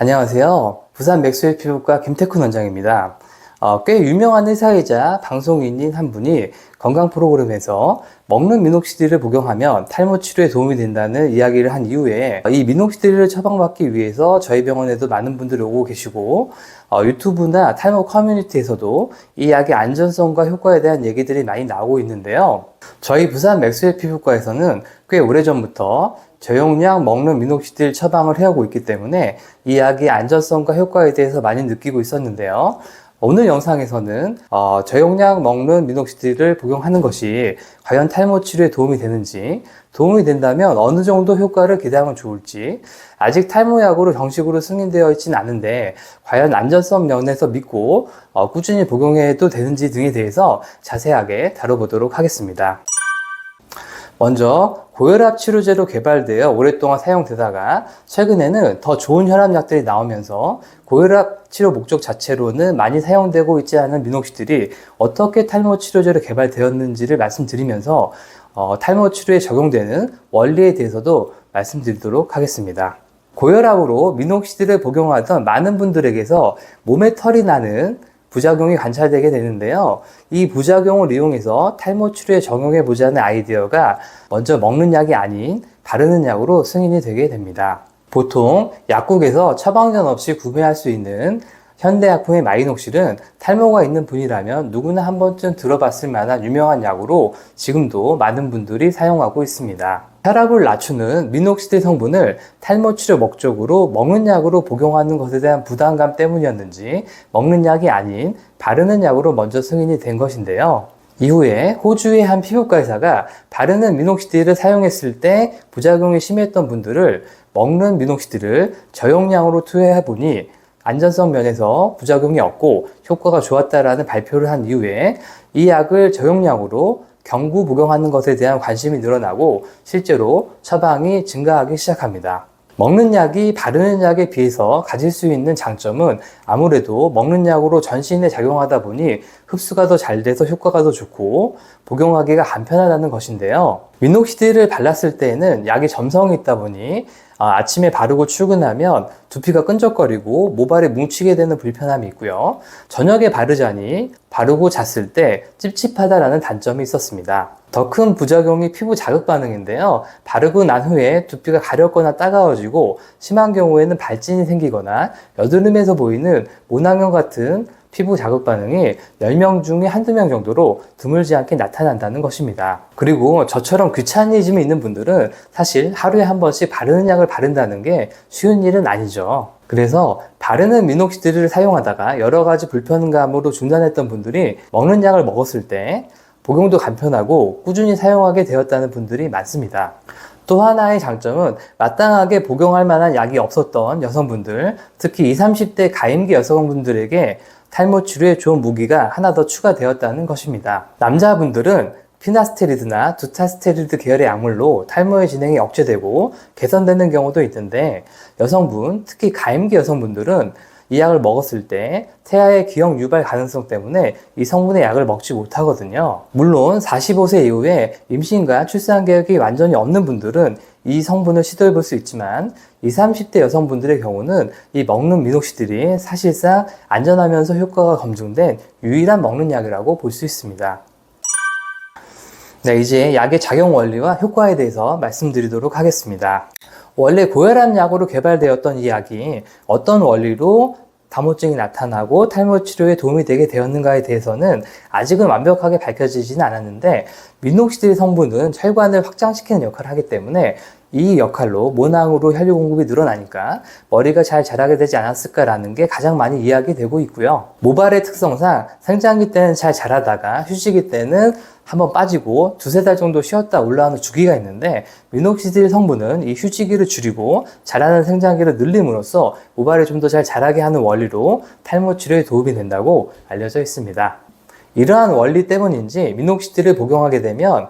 안녕하세요. 부산 맥스웰 피부과 김태훈 원장입니다. 꽤 유명한 의사이자 방송인인 한 분이 건강 프로그램에서 먹는 미녹시딜을 복용하면 탈모 치료에 도움이 된다는 이야기를 한 이후에 이 미녹시딜을 처방받기 위해서 저희 병원에도 많은 분들이 오고 계시고 유튜브나 탈모 커뮤니티에서도 이 약의 안전성과 효과에 대한 얘기들이 많이 나오고 있는데요. 저희 부산 맥스웰 피부과에서는 꽤 오래전부터 저용량 먹는 미녹시딜 처방을 해오고 있기 때문에 이 약의 안전성과 효과에 대해서 많이 느끼고 있었는데요. 오늘 영상에서는 저용량 먹는 미녹시딜을 복용하는 것이 과연 탈모 치료에 도움이 되는지, 도움이 된다면 어느 정도 효과를 기대하면 좋을지, 아직 탈모약으로 정식으로 승인되어 있지는 않은데 과연 안전성 면에서 믿고 꾸준히 복용해도 되는지 등에 대해서 자세하게 다뤄보도록 하겠습니다. 먼저 고혈압 치료제로 개발되어 오랫동안 사용되다가 최근에는 더 좋은 혈압약들이 나오면서 고혈압 치료 목적 자체로는 많이 사용되고 있지 않은 미녹시딜이 어떻게 탈모 치료제로 개발되었는지를 말씀드리면서 탈모 치료에 적용되는 원리에 대해서도 말씀드리도록 하겠습니다. 고혈압으로 미녹시딜을 복용하던 많은 분들에게서 몸에 털이 나는 부작용이 관찰되게 되는데요. 이 부작용을 이용해서 탈모 치료에 적용해 보자는 아이디어가 먼저 먹는 약이 아닌 바르는 약으로 승인이 되게 됩니다. 보통 약국에서 처방전 없이 구매할 수 있는 현대약품의 마이녹실은 탈모가 있는 분이라면 누구나 한 번쯤 들어봤을 만한 유명한 약으로 지금도 많은 분들이 사용하고 있습니다. 혈압을 낮추는 미녹시딜 성분을 탈모 치료 목적으로 먹는 약으로 복용하는 것에 대한 부담감 때문이었는지 먹는 약이 아닌 바르는 약으로 먼저 승인이 된 것인데요. 이후에 호주의 한 피부과 의사가 바르는 미녹시딜을 사용했을 때 부작용이 심했던 분들을 먹는 미녹시딜을 저용량으로 투여해 보니 안전성 면에서 부작용이 없고 효과가 좋았다라는 발표를 한 이후에 이 약을 저용량으로 경구 복용하는 것에 대한 관심이 늘어나고 실제로 처방이 증가하기 시작합니다. 먹는 약이 바르는 약에 비해서 가질 수 있는 장점은 아무래도 먹는 약으로 전신에 작용하다 보니 흡수가 더 잘 돼서 효과가 더 좋고 복용하기가 간편하다는 것인데요. 미녹시딜을 발랐을 때에는 약이 점성이 있다 보니 아침에 바르고 출근하면 두피가 끈적거리고 모발이 뭉치게 되는 불편함이 있고요. 저녁에 바르자니 바르고 잤을 때 찝찝하다라는 단점이 있었습니다. 더 큰 부작용이 피부 자극 반응인데요. 바르고 난 후에 두피가 가렵거나 따가워지고 심한 경우에는 발진이 생기거나 여드름에서 보이는 모낭염 같은 피부 자극 반응이 10명 중에 한두 명 정도로 드물지 않게 나타난다는 것입니다. 그리고 저처럼 귀차니즘이 있는 분들은 사실 하루에 한 번씩 바르는 약을 바른다는 게 쉬운 일은 아니죠. 그래서 바르는 미녹시딜을 사용하다가 여러 가지 불편감으로 중단했던 분들이 먹는 약을 먹었을 때 복용도 간편하고 꾸준히 사용하게 되었다는 분들이 많습니다. 또 하나의 장점은 마땅하게 복용할 만한 약이 없었던 여성분들, 특히 20, 30대 가임기 여성분들에게 탈모 치료에 좋은 무기가 하나 더 추가되었다는 것입니다. 남자분들은 피나스테리드나 두타스테리드 계열의 약물로 탈모의 진행이 억제되고 개선되는 경우도 있는데 여성분, 특히 가임기 여성분들은 이 약을 먹었을 때 태아의 기형 유발 가능성 때문에 이 성분의 약을 먹지 못하거든요. 물론 45세 이후에 임신과 출산 계획이 완전히 없는 분들은 이 성분을 시도해 볼 수 있지만 20, 30대 여성분들의 경우는 이 먹는 미녹시딜이 사실상 안전하면서 효과가 검증된 유일한 먹는 약이라고 볼 수 있습니다. 네, 이제 약의 작용 원리와 효과에 대해서 말씀드리도록 하겠습니다. 원래 고혈압 약으로 개발되었던 이 약이 어떤 원리로 다모증이 나타나고 탈모 치료에 도움이 되게 되었는가에 대해서는 아직은 완벽하게 밝혀지지는 않았는데 미녹시딜 성분은 혈관을 확장시키는 역할을 하기 때문에 이 역할로 모낭으로 혈류 공급이 늘어나니까 머리가 잘 자라게 되지 않았을까라는 게 가장 많이 이야기되고 있고요. 모발의 특성상 생장기 때는 잘 자라다가 휴지기 때는 한번 빠지고 두세 달 정도 쉬었다 올라오는 주기가 있는데 미녹시딜 성분은 이 휴지기를 줄이고 자라는 생장기를 늘림으로써 모발을 좀 더 잘 자라게 하는 원리로 탈모 치료에 도움이 된다고 알려져 있습니다. 이러한 원리 때문인지 미녹시딜을 복용하게 되면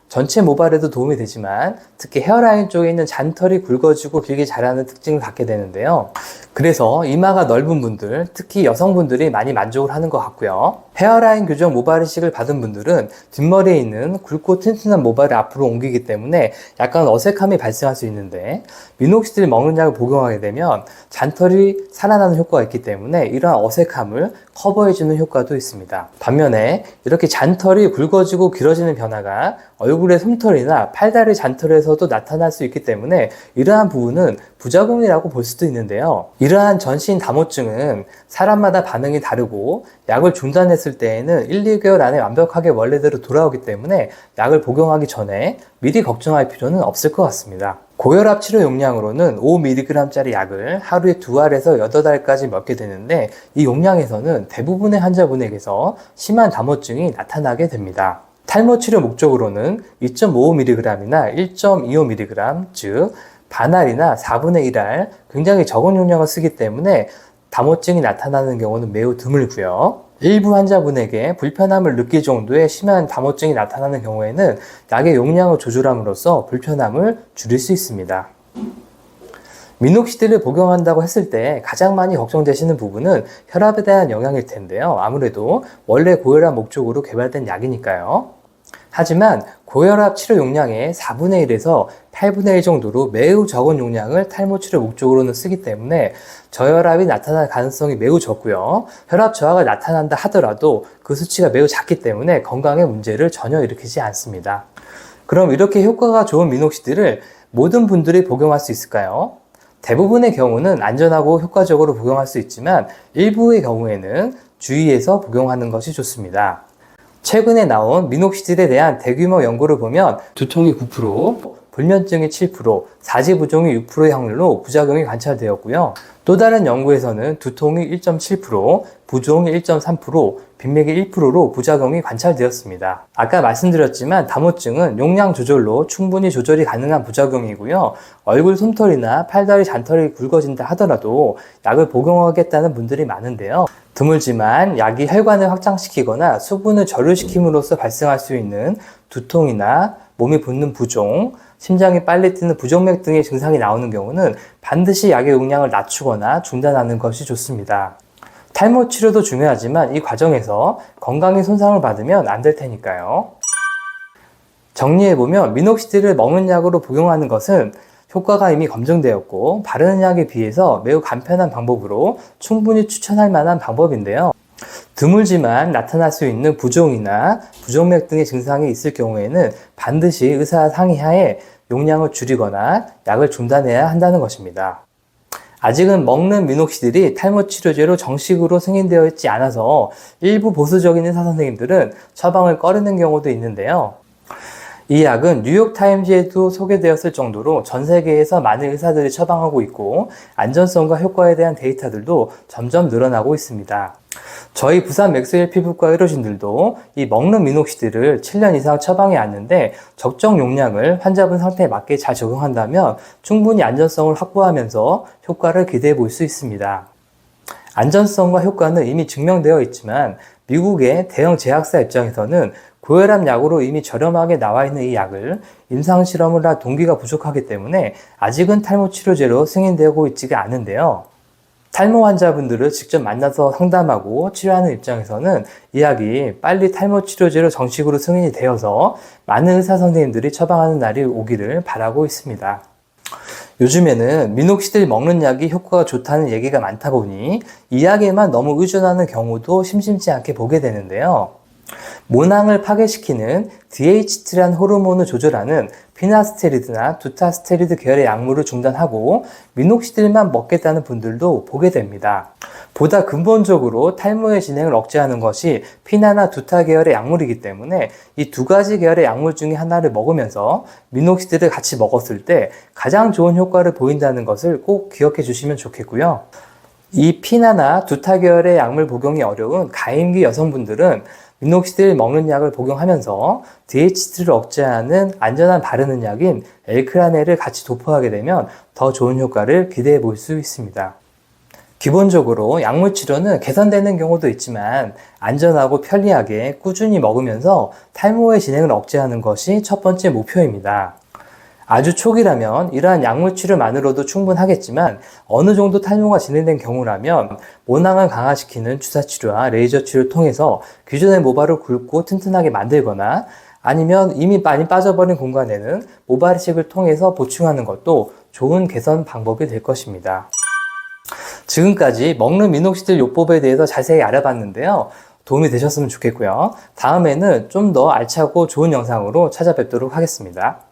전체 모발에도 도움이 되지만 특히 헤어라인 쪽에 있는 잔털이 굵어지고 길게 자라는 특징을 갖게 되는데요. 그래서 이마가 넓은 분들, 특히 여성분들이 많이 만족을 하는 것 같고요. 헤어라인 교정 모발 이식을 받은 분들은 뒷머리에 있는 굵고 튼튼한 모발을 앞으로 옮기기 때문에 약간 어색함이 발생할 수 있는데, 미녹시딜 먹는 약을 복용하게 되면 잔털이 살아나는 효과가 있기 때문에 이러한 어색함을 커버해주는 효과도 있습니다. 반면에 이렇게 잔털이 굵어지고 길어지는 변화가 얼굴의 솜털이나 팔다리 잔털에서도 나타날 수 있기 때문에 이러한 부분은 부작용이라고 볼 수도 있는데요. 이러한 전신 담호증은 사람마다 반응이 다르고 약을 중단했을 때에는 1, 2개월 안에 완벽하게 원래대로 돌아오기 때문에 약을 복용하기 전에 미리 걱정할 필요는 없을 것 같습니다. 고혈압 치료 용량으로는 5mg짜리 약을 하루에 2알에서 8알까지 먹게 되는데, 이 용량에서는 대부분의 환자분에게서 심한 담호증이 나타나게 됩니다. 탈모 치료 목적으로는 2.55mg이나 1.25mg, 즉 반알이나 4분의 1알, 굉장히 적은 용량을 쓰기 때문에 담호증이 나타나는 경우는 매우 드물고요. 일부 환자분에게 불편함을 느낄 정도의 심한 담호증이 나타나는 경우에는 약의 용량을 조절함으로써 불편함을 줄일 수 있습니다. 미녹시딜을 복용한다고 했을 때 가장 많이 걱정되시는 부분은 혈압에 대한 영향일 텐데요. 아무래도 원래 고혈압 목적으로 개발된 약이니까요. 하지만 고혈압 치료 용량의 4분의 1에서 8분의 1 정도로 매우 적은 용량을 탈모 치료 목적으로는 쓰기 때문에 저혈압이 나타날 가능성이 매우 적고요. 혈압 저하가 나타난다 하더라도 그 수치가 매우 작기 때문에 건강에 문제를 전혀 일으키지 않습니다. 그럼 이렇게 효과가 좋은 미녹시딜을 모든 분들이 복용할 수 있을까요? 대부분의 경우는 안전하고 효과적으로 복용할 수 있지만 일부의 경우에는 주의해서 복용하는 것이 좋습니다. 최근에 나온 미녹시딜에 대한 대규모 연구를 보면 두통이 9%, 불면증이 7%, 사지부종이 6%의 확률로 부작용이 관찰되었고요. 또 다른 연구에서는 두통이 1.7%, 부종이 1.3%, 빈맥이 1%로 부작용이 관찰되었습니다. 아까 말씀드렸지만 담호증은 용량 조절로 충분히 조절이 가능한 부작용이고요. 얼굴 솜털이나 팔다리 잔털이 굵어진다 하더라도 약을 복용하겠다는 분들이 많은데요. 드물지만 약이 혈관을 확장시키거나 수분을 절유시킴으로써 발생할 수 있는 두통이나 몸이 붓는 부종, 심장이 빨리 뛰는 부정맥 등의 증상이 나오는 경우는 반드시 약의 용량을 낮추거나 중단하는 것이 좋습니다. 탈모 치료도 중요하지만 이 과정에서 건강에 손상을 받으면 안 될 테니까요. 정리해보면 미녹시딜을 먹는 약으로 복용하는 것은 효과가 이미 검증되었고 바르는 약에 비해서 매우 간편한 방법으로 충분히 추천할 만한 방법인데요. 드물지만 나타날 수 있는 부종이나 부정맥 등의 증상이 있을 경우에는 반드시 의사 상의하에 용량을 줄이거나 약을 중단해야 한다는 것입니다. 아직은 먹는 미녹시딜이 탈모 치료제로 정식으로 승인되어 있지 않아서 일부 보수적인 의사 선생님들은 처방을 꺼리는 경우도 있는데요. 이 약은 뉴욕타임즈에도 소개되었을 정도로 전 세계에서 많은 의사들이 처방하고 있고 안전성과 효과에 대한 데이터들도 점점 늘어나고 있습니다. 저희 부산 맥스웰 피부과 의료진들도 이 먹는 미녹시딜을 7년 이상 처방해 왔는데 적정 용량을 환자분 상태에 맞게 잘 적용한다면 충분히 안전성을 확보하면서 효과를 기대해 볼 수 있습니다. 안전성과 효과는 이미 증명되어 있지만 미국의 대형 제약사 입장에서는 고혈압 약으로 이미 저렴하게 나와 있는 이 약을 임상실험을 할 동기가 부족하기 때문에 아직은 탈모 치료제로 승인되고 있지가 않은데요. 탈모 환자분들을 직접 만나서 상담하고 치료하는 입장에서는 이 약이 빨리 탈모 치료제로 정식으로 승인이 되어서 많은 의사 선생님들이 처방하는 날이 오기를 바라고 있습니다. 요즘에는 미녹시딜 먹는 약이 효과가 좋다는 얘기가 많다 보니 이 약에만 너무 의존하는 경우도 심심치 않게 보게 되는데요. 모낭을 파괴시키는 DHT라는 호르몬을 조절하는 피나스테리드나 두타스테리드 계열의 약물을 중단하고 미녹시딜만 먹겠다는 분들도 보게 됩니다. 보다 근본적으로 탈모의 진행을 억제하는 것이 피나나 두타 계열의 약물이기 때문에 이 두 가지 계열의 약물 중에 하나를 먹으면서 미녹시딜을 같이 먹었을 때 가장 좋은 효과를 보인다는 것을 꼭 기억해 주시면 좋겠고요. 이 피나나 두타 계열의 약물 복용이 어려운 가임기 여성분들은 미녹시딜 먹는 약을 복용하면서 DHT를 억제하는 안전한 바르는 약인 엘크라넬을 같이 도포하게 되면 더 좋은 효과를 기대해 볼 수 있습니다. 기본적으로 약물 치료는 개선되는 경우도 있지만 안전하고 편리하게 꾸준히 먹으면서 탈모의 진행을 억제하는 것이 첫 번째 목표입니다. 아주 초기라면 이러한 약물 치료만으로도 충분하겠지만 어느 정도 탈모가 진행된 경우라면 모낭을 강화시키는 주사 치료와 레이저 치료를 통해서 기존의 모발을 굵고 튼튼하게 만들거나 아니면 이미 많이 빠져버린 공간에는 모발 이식을 통해서 보충하는 것도 좋은 개선 방법이 될 것입니다. 지금까지 먹는 미녹시딜 요법에 대해서 자세히 알아봤는데요. 도움이 되셨으면 좋겠고요. 다음에는 좀 더 알차고 좋은 영상으로 찾아뵙도록 하겠습니다.